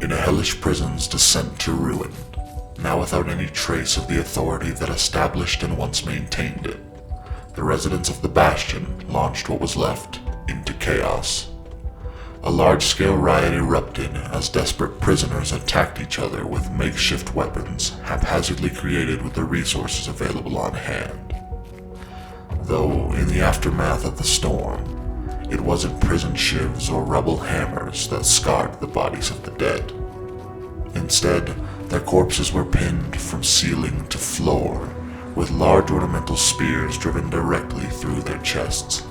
In a hellish prison's descent to ruin, now without any trace of the authority that established and once maintained it, the residents of the Bastion launched what was left into chaos. A large-scale riot erupted as desperate prisoners attacked each other with makeshift weapons haphazardly created with the resources available on hand. Though, in the aftermath of the storm, it wasn't prison shivs or rubble hammers that scarred the bodies of the dead. Instead, their corpses were pinned from ceiling to floor, with large ornamental spears driven directly through their chests.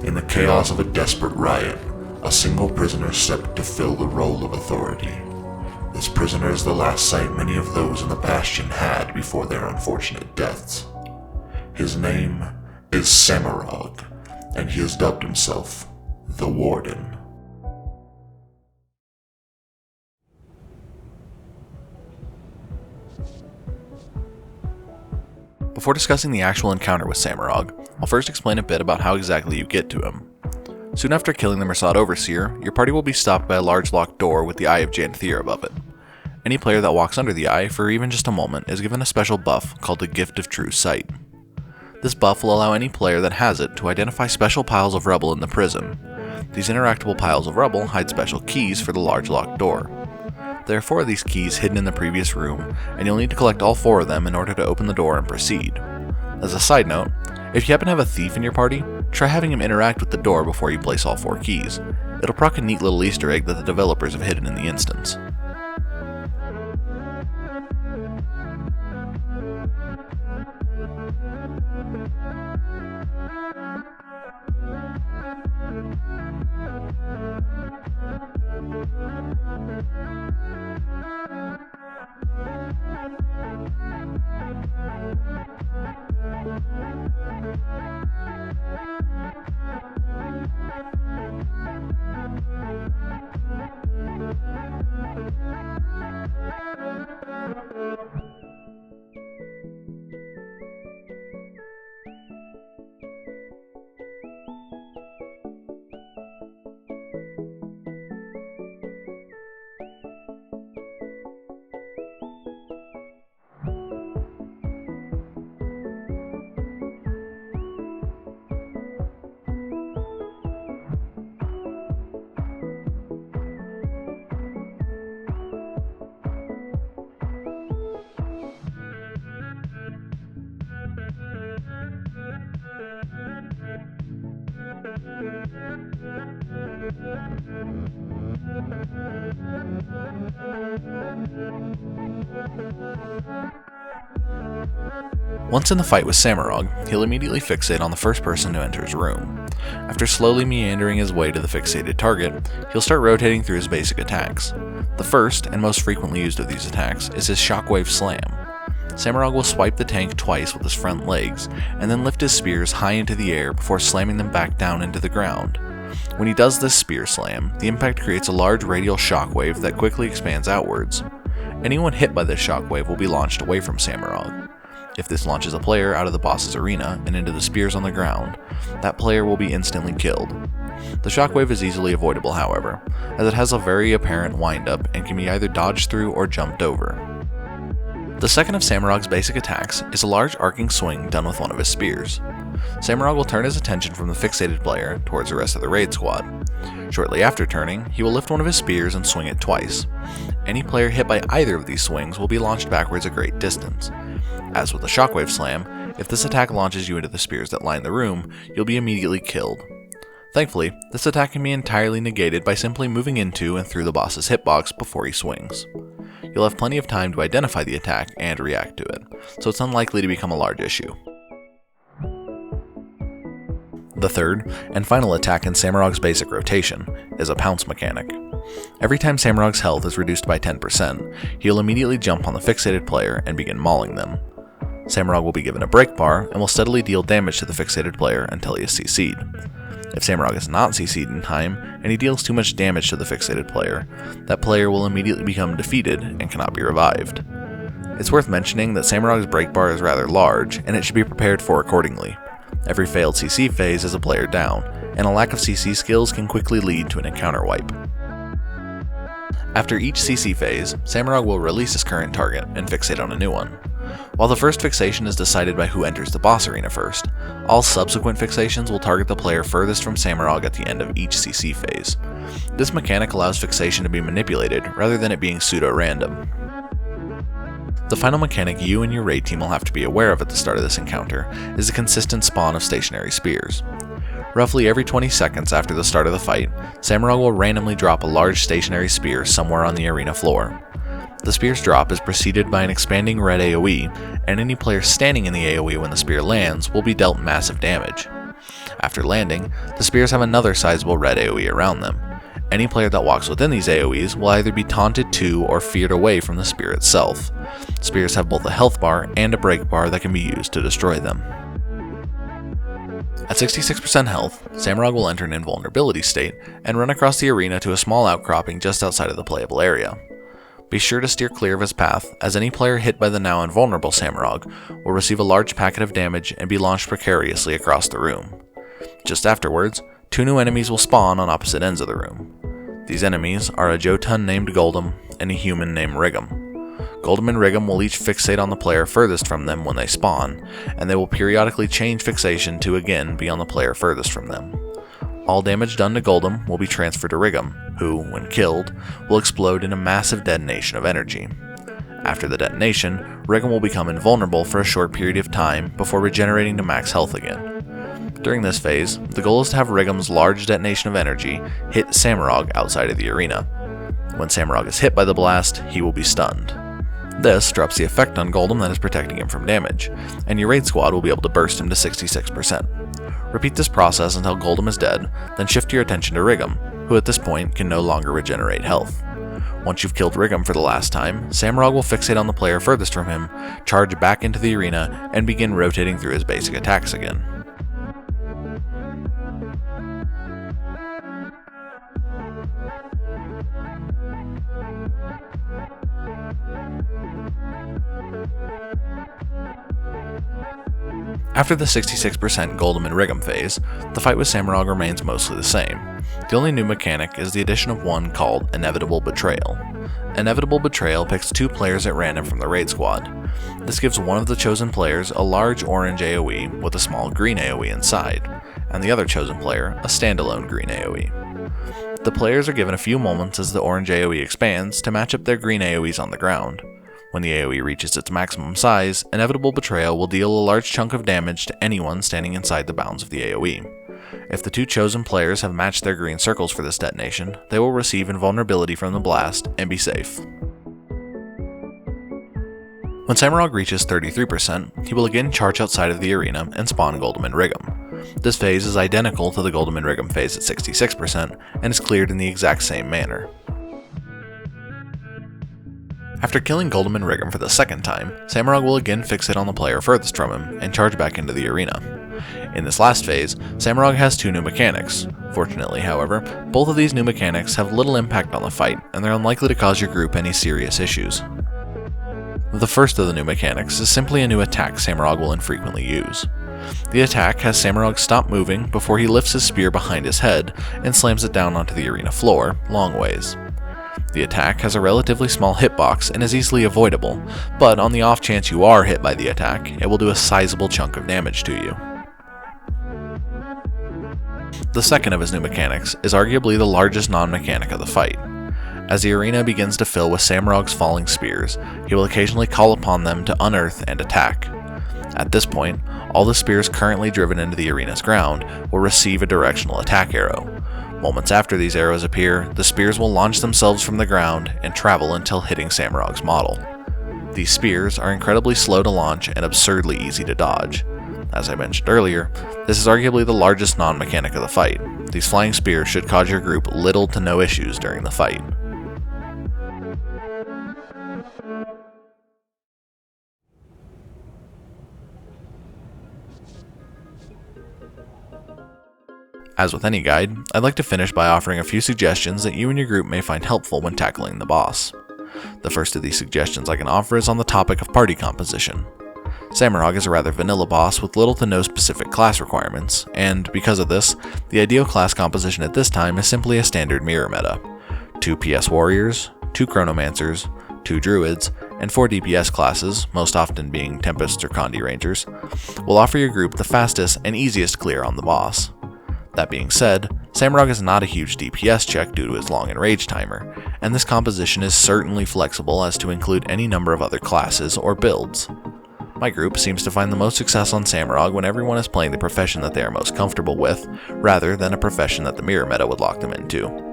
In the chaos of a desperate riot, a single prisoner stepped to fill the role of authority. This prisoner is the last sight many of those in the Bastion had before their unfortunate deaths. His name is Samarog, and he has dubbed himself the Warden. Before discussing the actual encounter with Samarog, I'll first explain a bit about how exactly you get to him. Soon after killing the Mersad Overseer, your party will be stopped by a large locked door with the Eye of Janthir above it. Any player that walks under the eye for even just a moment is given a special buff called the Gift of True Sight. This buff will allow any player that has it to identify special piles of rubble in the prison. These interactable piles of rubble hide special keys for the large locked door. There are 4 of these keys hidden in the previous room, and you'll need to collect all 4 of them in order to open the door and proceed. As a side note, if you happen to have a thief in your party, try having him interact with the door before you place all 4 keys. It'll proc a neat little Easter egg that the developers have hidden in the instance. Once in the fight with Samarog, he'll immediately fixate on the first person to enter his room. After slowly meandering his way to the fixated target, he'll start rotating through his basic attacks. The first, and most frequently used of these attacks, is his Shockwave Slam. Samarog will swipe the tank twice with his front legs, and then lift his spears high into the air before slamming them back down into the ground. When he does this spear slam, the impact creates a large radial shockwave that quickly expands outwards. Anyone hit by this shockwave will be launched away from Samarog. If this launches a player out of the boss's arena and into the spears on the ground, that player will be instantly killed. The shockwave is easily avoidable, however, as it has a very apparent wind-up and can be either dodged through or jumped over. The second of Samarog's basic attacks is a large arcing swing done with one of his spears. Samarog will turn his attention from the fixated player towards the rest of the raid squad. Shortly after turning, he will lift one of his spears and swing it twice. Any player hit by either of these swings will be launched backwards a great distance. As with the Shockwave Slam, if this attack launches you into the spears that line the room, you'll be immediately killed. Thankfully, this attack can be entirely negated by simply moving into and through the boss's hitbox before he swings. You'll have plenty of time to identify the attack and react to it, so it's unlikely to become a large issue. The third, and final attack in Samarog's basic rotation, is a pounce mechanic. Every time Samarog's health is reduced by 10%, he'll immediately jump on the fixated player and begin mauling them. Samarog will be given a break bar and will steadily deal damage to the fixated player until he is CC'd. If Samarog is not CC'd in time, and he deals too much damage to the fixated player, that player will immediately become defeated and cannot be revived. It's worth mentioning that Samarog's break bar is rather large, and it should be prepared for accordingly. Every failed CC phase is a player down, and a lack of CC skills can quickly lead to an encounter wipe. After each CC phase, Samarog will release his current target and fixate on a new one. While the first fixation is decided by who enters the boss arena first, all subsequent fixations will target the player furthest from Samarog at the end of each CC phase. This mechanic allows fixation to be manipulated rather than it being pseudo-random. The final mechanic you and your raid team will have to be aware of at the start of this encounter is the consistent spawn of stationary spears. Roughly every 20 seconds after the start of the fight, Samarog will randomly drop a large stationary spear somewhere on the arena floor. The spear's drop is preceded by an expanding red AoE, and any player standing in the AoE when the spear lands will be dealt massive damage. After landing, the spears have another sizable red AoE around them. Any player that walks within these AoEs will either be taunted to or feared away from the spear itself. Spears have both a health bar and a break bar that can be used to destroy them. At 66% health, Samarog will enter an invulnerability state and run across the arena to a small outcropping just outside of the playable area. Be sure to steer clear of his path, as any player hit by the now invulnerable Samarog will receive a large packet of damage and be launched precariously across the room. Just afterwards, 2 new enemies will spawn on opposite ends of the room. These enemies are a Jotun named Guldhem and a human named Rigom. Guldhem and Rigom will each fixate on the player furthest from them when they spawn, and they will periodically change fixation to again be on the player furthest from them. All damage done to Guldhem will be transferred to Rigom, who, when killed, will explode in a massive detonation of energy. After the detonation, Rigom will become invulnerable for a short period of time before regenerating to max health again. During this phase, the goal is to have Rigom's large detonation of energy hit Samarog outside of the arena. When Samarog is hit by the blast, he will be stunned. This drops the effect on Guldhem that is protecting him from damage, and your raid squad will be able to burst him to 66%. Repeat this process until Guldhem is dead, then shift your attention to Rigom, who at this point can no longer regenerate health. Once you've killed Rigom for the last time, Samarog will fixate on the player furthest from him, charge back into the arena, and begin rotating through his basic attacks again. After the 66% Guldhem and Rigom phase, the fight with Samarog remains mostly the same. The only new mechanic is the addition of one called Inevitable Betrayal. Inevitable Betrayal picks 2 players at random from the raid squad. This gives one of the chosen players a large orange AoE with a small green AoE inside, and the other chosen player a standalone green AoE. The players are given a few moments as the orange AoE expands to match up their green AoEs on the ground. When the AoE reaches its maximum size, Inevitable Betrayal will deal a large chunk of damage to anyone standing inside the bounds of the AoE. If the 2 chosen players have matched their green circles for this detonation, they will receive invulnerability from the blast and be safe. When Samarog reaches 33%, he will again charge outside of the arena and spawn Guldhem and Rigom. This phase is identical to the Guldhem and Rigom phase at 66% and is cleared in the exact same manner. After killing Guldhem and Rigom for the second time, Samarog will again fixate on the player furthest from him and charge back into the arena. In this last phase, Samarog has 2 new mechanics. Fortunately, however, both of these new mechanics have little impact on the fight, and they're unlikely to cause your group any serious issues. The first of the new mechanics is simply a new attack Samarog will infrequently use. The attack has Samarog stop moving before he lifts his spear behind his head and slams it down onto the arena floor, long ways. The attack has a relatively small hitbox and is easily avoidable, but on the off chance you are hit by the attack, it will do a sizable chunk of damage to you. The second of his new mechanics is arguably the largest non-mechanic of the fight. As the arena begins to fill with Samarog's falling spears, he will occasionally call upon them to unearth and attack. At this point, all the spears currently driven into the arena's ground will receive a directional attack arrow. Moments after these arrows appear, the spears will launch themselves from the ground and travel until hitting Samarog's model. These spears are incredibly slow to launch and absurdly easy to dodge. As I mentioned earlier, this is arguably the largest non-mechanic of the fight. These flying spears should cause your group little to no issues during the fight. As with any guide, I'd like to finish by offering a few suggestions that you and your group may find helpful when tackling the boss. The first of these suggestions I can offer is on the topic of party composition. Samarog is a rather vanilla boss with little to no specific class requirements, and because of this, the ideal class composition at this time is simply a standard mirror meta. 2 PS warriors, 2 Chronomancers, 2 Druids, and 4 DPS classes, most often being Tempests or Condi Rangers, will offer your group the fastest and easiest clear on the boss. That being said, Samarog is not a huge DPS check due to his long enrage timer, and this composition is certainly flexible as to include any number of other classes or builds. My group seems to find the most success on Samarog when everyone is playing the profession that they are most comfortable with, rather than a profession that the mirror meta would lock them into.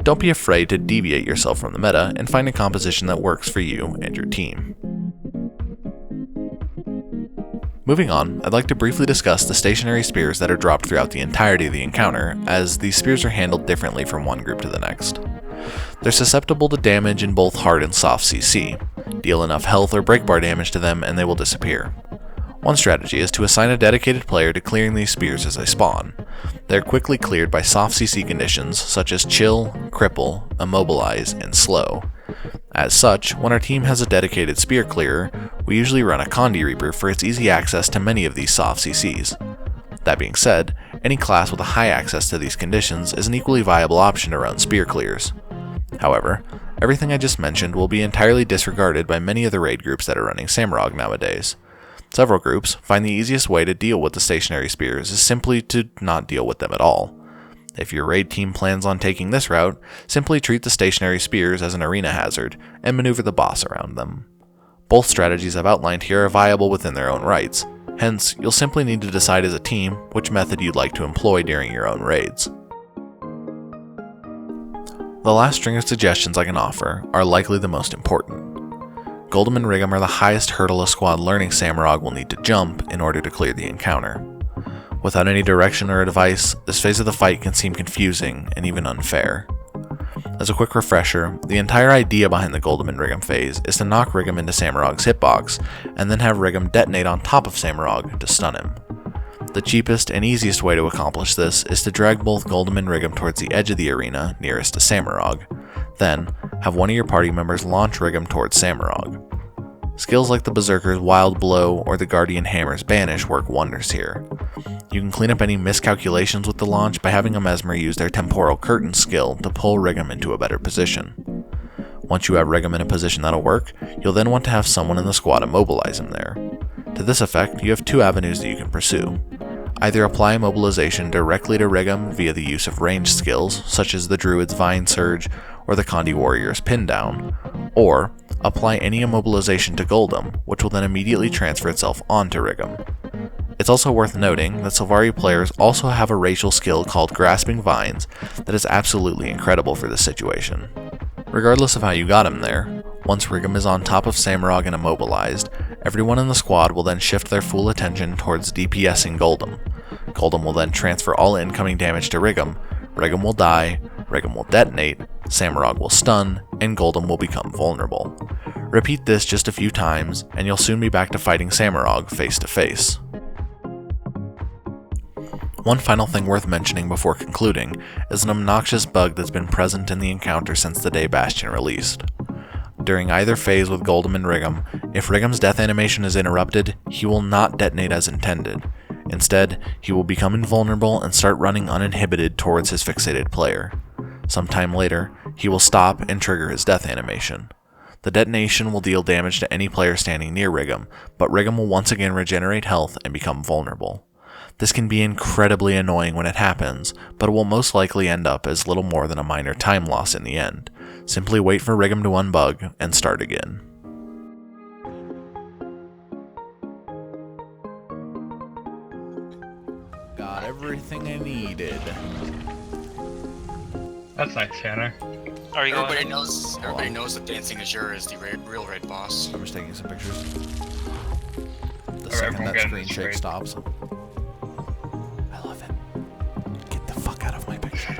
Don't be afraid to deviate yourself from the meta and find a composition that works for you and your team. Moving on, I'd like to briefly discuss the stationary spears that are dropped throughout the entirety of the encounter, as these spears are handled differently from one group to the next. They're susceptible to damage in both hard and soft CC. Deal enough health or breakbar damage to them and they will disappear. One strategy is to assign a dedicated player to clearing these spears as they spawn. They are quickly cleared by soft CC conditions such as Chill, Cripple, Immobilize, and Slow. As such, when our team has a dedicated spear clearer, we usually run a Condi Reaper for its easy access to many of these soft CCs. That being said, any class with a high access to these conditions is an equally viable option to run spear clears. However, everything I just mentioned will be entirely disregarded by many of the raid groups that are running Samarog nowadays. Several groups find the easiest way to deal with the stationary spears is simply to not deal with them at all. If your raid team plans on taking this route, simply treat the stationary spears as an arena hazard and maneuver the boss around them. Both strategies I've outlined here are viable within their own rights, hence you'll simply need to decide as a team which method you'd like to employ during your own raids. The last string of suggestions I can offer are likely the most important. Guldhem and Rigom are the highest hurdle a squad learning Samarog will need to jump in order to clear the encounter. Without any direction or advice, this phase of the fight can seem confusing and even unfair. As a quick refresher, the entire idea behind the Guldhem and Rigom phase is to knock Rigom into Samarog's hitbox, and then have Rigom detonate on top of Samarog to stun him. The cheapest and easiest way to accomplish this is to drag both Guldhem and Rigom towards the edge of the arena nearest to Samarog, then have one of your party members launch Rigom towards Samarog. Skills like the Berserker's Wild Blow or the Guardian Hammer's Banish work wonders here. You can clean up any miscalculations with the launch by having a Mesmer use their Temporal Curtain skill to pull Rigom into a better position. Once you have Rigom in a position that'll work, you'll then want to have someone in the squad immobilize him there. To this effect, you have 2 avenues that you can pursue. Either apply immobilization directly to Rigom via the use of ranged skills, such as the Druid's Vine Surge or the Condi Warrior's Pin Down, or apply any immobilization to Guldhem, which will then immediately transfer itself onto Rigom. It's also worth noting that Sylvari players also have a racial skill called Grasping Vines that is absolutely incredible for this situation. Regardless of how you got him there, once Rigom is on top of Samarog and immobilized, everyone in the squad will then shift their full attention towards DPSing Guldhem. Guldhem will then transfer all incoming damage to Rigom, Rigom will die, Rigom will detonate, Samarog will stun, and Guldhem will become vulnerable. Repeat this just a few times, and you'll soon be back to fighting Samarog face to face. One final thing worth mentioning before concluding is an obnoxious bug that's been present in the encounter since the day Bastion released. During either phase with Guldhem and Rigom, if Rigom's death animation is interrupted, he will not detonate as intended. Instead, he will become invulnerable and start running uninhibited towards his fixated player. Sometime later, he will stop and trigger his death animation. The detonation will deal damage to any player standing near Rigom, but Rigom will once again regenerate health and become vulnerable. This can be incredibly annoying when it happens, but it will most likely end up as little more than a minor time loss in the end. Simply wait for Rigom to unbug and start again. Got everything I needed. That's nice, Tanner. Are you Everybody going? knows that Dancing Azure is the real raid boss. I'm just taking some pictures. The Alright, second everyone that get in screen this shake raid. stops. I love it. Get the fuck out of my picture.